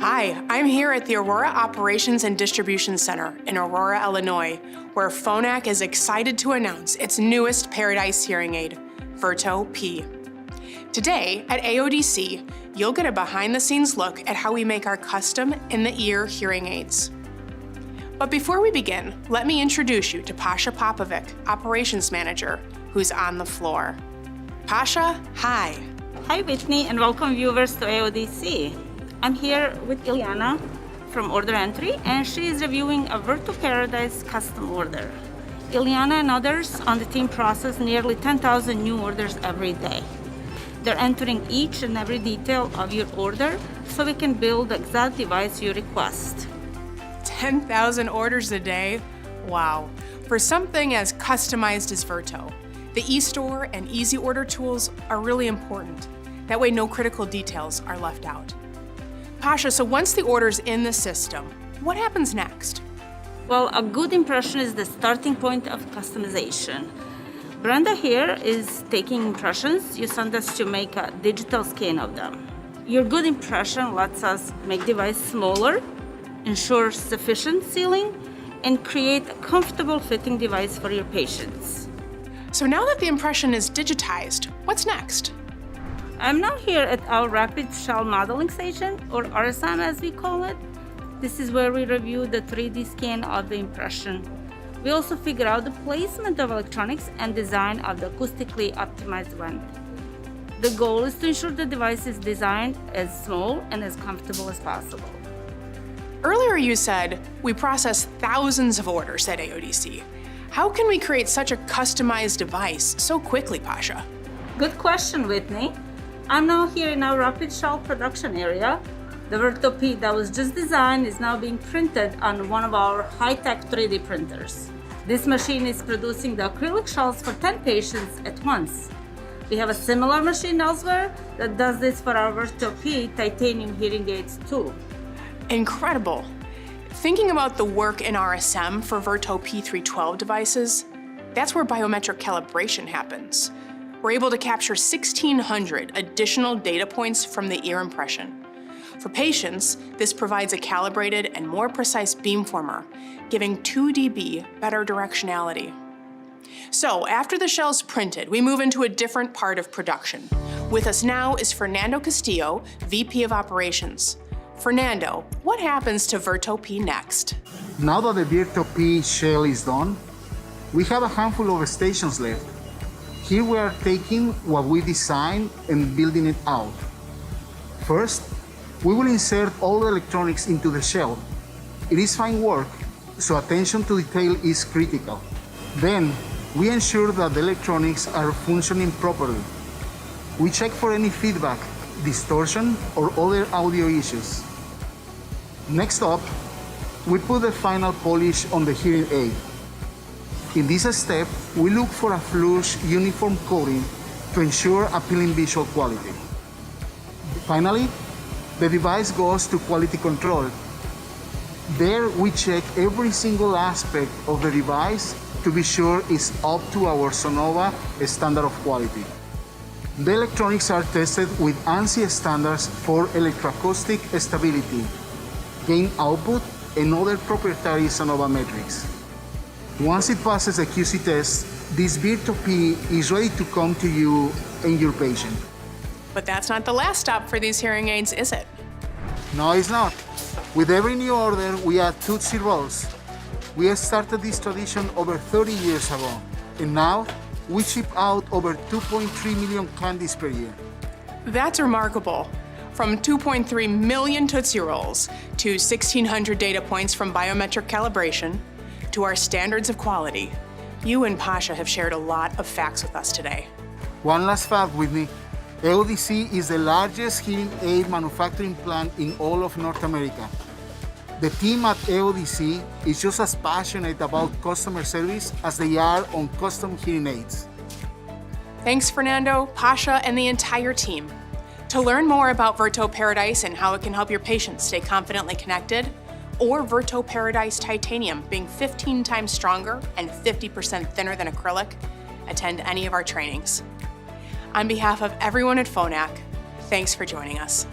Hi, I'm here at the Aurora Operations and Distribution Center in Aurora, Illinois, where Phonak is excited to announce its newest Paradise hearing aid, Virto P. Today at AODC, you'll get a behind-the-scenes look at how we make our custom in-the-ear hearing aids. But before we begin, let me introduce you to Pasha Popovic, Operations Manager, who's on the floor. Pasha, hi. Hi Whitney, and welcome viewers to AODC. I'm here with Ilyana from Order Entry, and she is reviewing a Virto Paradise custom order. Ilyana and others on the team process nearly 10,000 new orders every day. They're entering each and every detail of your order so we can build the exact device you request. 10,000 orders a day? Wow. For something as customized as Virto, the eStore and Easy Order tools are really important. That way no critical details are left out. Pasha, so once the order's in the system, what happens next? Well, a good impression is the starting point of customization. Brenda here is taking impressions you send us to make a digital scan of them. Your good impression lets us make device smaller, ensure sufficient sealing, and create a comfortable fitting device for your patients. So now that the impression is digitized, what's next? I'm now here at our Rapid Shell Modeling Station, or RSM as we call it. This is where we review the 3D scan of the impression. We also figure out the placement of electronics and design of the acoustically optimized vent. The goal is to ensure the device is designed as small and as comfortable as possible. Earlier you said we process thousands of orders at AODC. How can we create such a customized device so quickly, Pasha? Good question, Whitney. I'm now here in our Rapid Shell production area. The Virto P that was just designed is now being printed on one of our high-tech 3D printers. This machine is producing the acrylic shells for 10 patients at once. We have a similar machine elsewhere that does this for our Virto P titanium hearing aids too. Incredible. Thinking about the work in RSM for Virto P312 devices, that's where biometric calibration happens. We're able to capture 1,600 additional data points from the ear impression. For patients, this provides a calibrated and more precise beamformer, giving 2 dB better directionality. So after the shell's printed, we move into a different part of production. With us now is Fernando Castillo, VP of Operations. Fernando, what happens to Virto P next? Now that the Virto P shell is done, we have a handful of stations left. Here we are taking what we designed and building it out. First, we will insert all the electronics into the shell. It is fine work, so attention to detail is critical. Then, we ensure that the electronics are functioning properly. We check for any feedback, distortion, or other audio issues. Next up, we put the final polish on the hearing aid. In this step, we look for a flush, uniform coating to ensure appealing visual quality. Finally, the device goes to quality control. There, we check every single aspect of the device to be sure it's up to our Sonova standard of quality. The electronics are tested with ANSI standards for electroacoustic stability, gain output, and other proprietary Sonova metrics. Once it passes the QC test, this Virto P is ready to come to you and your patient. But that's not the last stop for these hearing aids, is it? No, it's not. With every new order, we add Tootsie Rolls. We started this tradition over 30 years ago, and now we ship out over 2.3 million candies per year. That's remarkable. From 2.3 million Tootsie Rolls to 1,600 data points from biometric calibration to our standards of quality, you and Pasha have shared a lot of facts with us today. One last fact, Whitney. AODC is the largest hearing aid manufacturing plant in all of North America. The team at AODC is just as passionate about customer service as they are on custom hearing aids. Thanks, Fernando, Pasha, and the entire team. To learn more about Virto Paradise and how it can help your patients stay confidently connected, or Virto Paradise Titanium being 15 times stronger and 50% thinner than acrylic, attend any of our trainings. On behalf of everyone at Phonak, thanks for joining us.